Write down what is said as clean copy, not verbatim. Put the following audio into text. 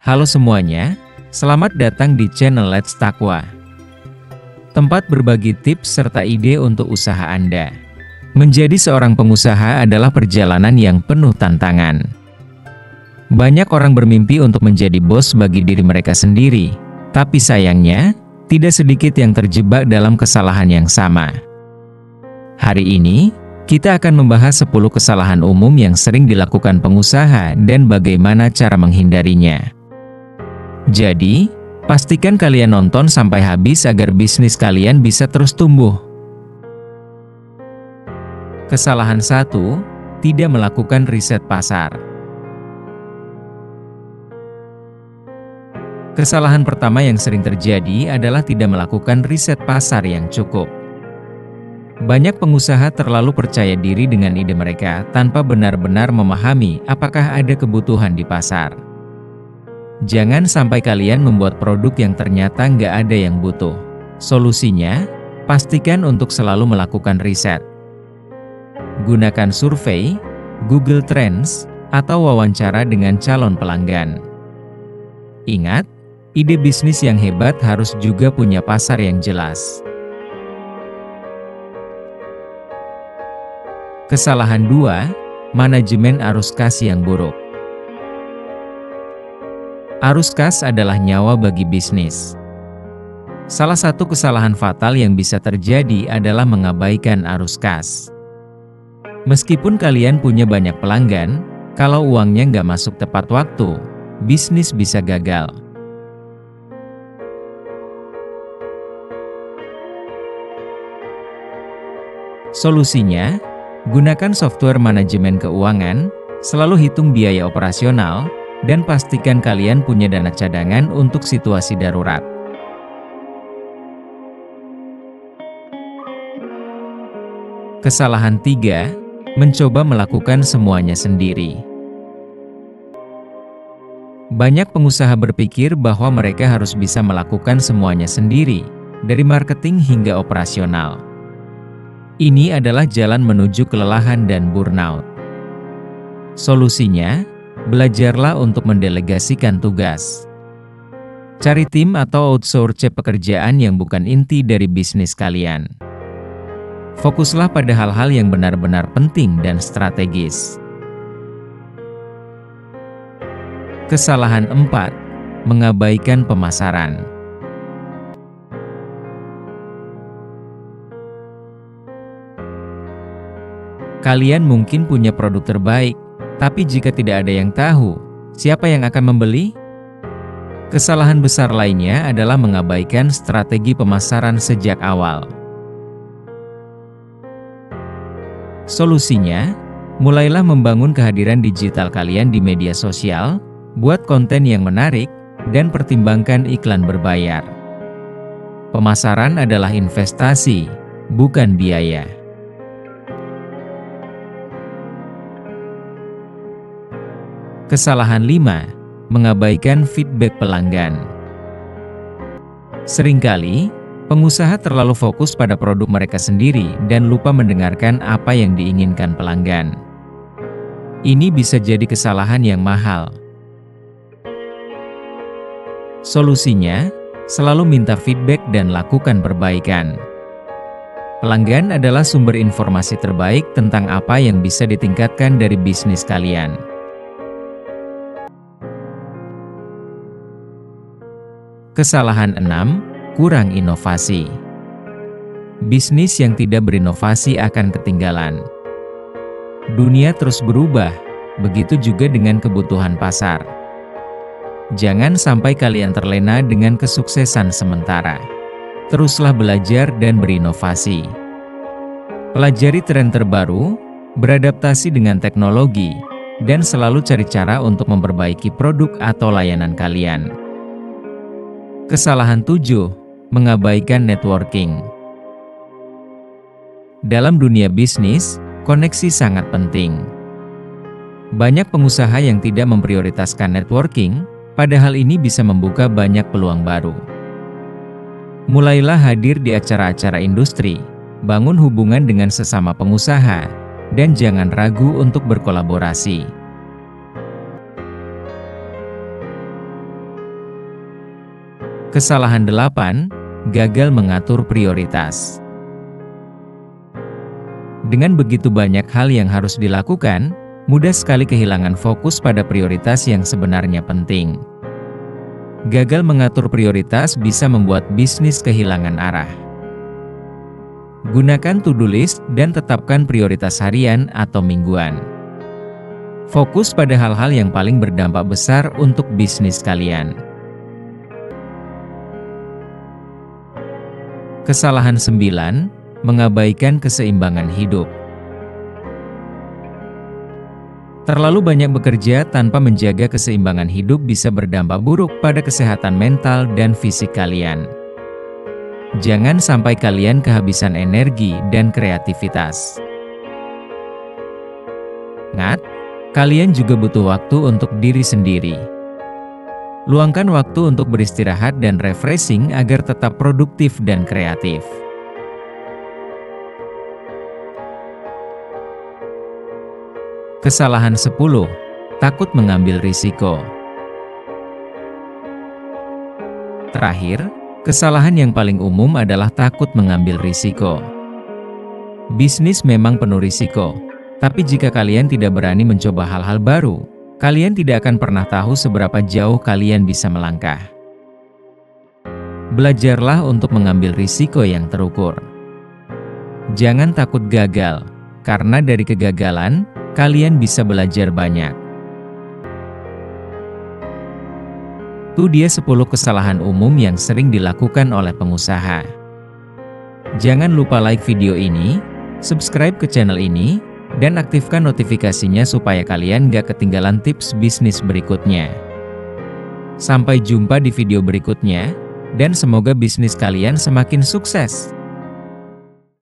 Halo semuanya, selamat datang di channel Let's Takwa. Tempat berbagi tips serta ide untuk usaha Anda. Menjadi seorang pengusaha adalah perjalanan yang penuh tantangan. Banyak orang bermimpi untuk menjadi bos bagi diri mereka sendiri, tapi sayangnya, tidak sedikit yang terjebak dalam kesalahan yang sama. Hari ini, kita akan membahas 10 kesalahan umum yang sering dilakukan pengusaha dan bagaimana cara menghindarinya. Jadi, pastikan kalian nonton sampai habis agar bisnis kalian bisa terus tumbuh. Kesalahan 1, tidak melakukan riset pasar. Kesalahan pertama yang sering terjadi adalah tidak melakukan riset pasar yang cukup. Banyak pengusaha terlalu percaya diri dengan ide mereka tanpa benar-benar memahami apakah ada kebutuhan di pasar. Jangan sampai kalian membuat produk yang ternyata nggak ada yang butuh. Solusinya, pastikan untuk selalu melakukan riset. Gunakan survei, Google Trends, atau wawancara dengan calon pelanggan. Ingat, ide bisnis yang hebat harus juga punya pasar yang jelas. Kesalahan 2, manajemen arus kas yang buruk. Arus kas adalah nyawa bagi bisnis. Salah satu kesalahan fatal yang bisa terjadi adalah mengabaikan arus kas. Meskipun kalian punya banyak pelanggan, kalau uangnya nggak masuk tepat waktu, bisnis bisa gagal. Solusinya, gunakan software manajemen keuangan, selalu hitung biaya operasional, dan pastikan kalian punya dana cadangan untuk situasi darurat. Kesalahan 3, mencoba melakukan semuanya sendiri. Banyak pengusaha berpikir bahwa mereka harus bisa melakukan semuanya sendiri, dari marketing hingga operasional. Ini adalah jalan menuju kelelahan dan burnout. Solusinya, belajarlah untuk mendelegasikan tugas. Cari tim atau outsource pekerjaan yang bukan inti dari bisnis kalian. Fokuslah pada hal-hal yang benar-benar penting dan strategis. Kesalahan 4, mengabaikan pemasaran. Kalian mungkin punya produk terbaik, tapi jika tidak ada yang tahu, siapa yang akan membeli? Kesalahan besar lainnya adalah mengabaikan strategi pemasaran sejak awal. Solusinya, mulailah membangun kehadiran digital kalian di media sosial, buat konten yang menarik, dan pertimbangkan iklan berbayar. Pemasaran adalah investasi, bukan biaya. Kesalahan 5, mengabaikan feedback pelanggan. Seringkali, pengusaha terlalu fokus pada produk mereka sendiri dan lupa mendengarkan apa yang diinginkan pelanggan. Ini bisa jadi kesalahan yang mahal. Solusinya, selalu minta feedback dan lakukan perbaikan. Pelanggan adalah sumber informasi terbaik tentang apa yang bisa ditingkatkan dari bisnis kalian. Kesalahan 6, kurang inovasi. Bisnis yang tidak berinovasi akan ketinggalan. Dunia terus berubah, begitu juga dengan kebutuhan pasar. Jangan sampai kalian terlena dengan kesuksesan sementara. Teruslah belajar dan berinovasi. Pelajari tren terbaru, beradaptasi dengan teknologi, dan selalu cari cara untuk memperbaiki produk atau layanan kalian. Kesalahan 7, mengabaikan networking. Dalam dunia bisnis, koneksi sangat penting. Banyak pengusaha yang tidak memprioritaskan networking, padahal ini bisa membuka banyak peluang baru. Mulailah hadir di acara-acara industri, bangun hubungan dengan sesama pengusaha, dan jangan ragu untuk berkolaborasi. Kesalahan 8, gagal mengatur prioritas. Dengan begitu banyak hal yang harus dilakukan, mudah sekali kehilangan fokus pada prioritas yang sebenarnya penting. Gagal mengatur prioritas bisa membuat bisnis kehilangan arah. Gunakan to-do list dan tetapkan prioritas harian atau mingguan. Fokus pada hal-hal yang paling berdampak besar untuk bisnis kalian. Kesalahan 9, mengabaikan keseimbangan hidup. Terlalu banyak bekerja tanpa menjaga keseimbangan hidup bisa berdampak buruk pada kesehatan mental dan fisik kalian. Jangan sampai kalian kehabisan energi dan kreativitas. Ingat, kalian juga butuh waktu untuk diri sendiri. Luangkan waktu untuk beristirahat dan refreshing agar tetap produktif dan kreatif. Kesalahan 10, takut mengambil risiko. Terakhir, kesalahan yang paling umum adalah takut mengambil risiko. Bisnis memang penuh risiko, tapi jika kalian tidak berani mencoba hal-hal baru, kalian tidak akan pernah tahu seberapa jauh kalian bisa melangkah. Belajarlah untuk mengambil risiko yang terukur. Jangan takut gagal, karena dari kegagalan, kalian bisa belajar banyak. Itu dia 10 kesalahan umum yang sering dilakukan oleh pengusaha. Jangan lupa like video ini, subscribe ke channel ini, dan aktifkan notifikasinya supaya kalian gak ketinggalan tips bisnis berikutnya. Sampai jumpa di video berikutnya, dan semoga bisnis kalian semakin sukses.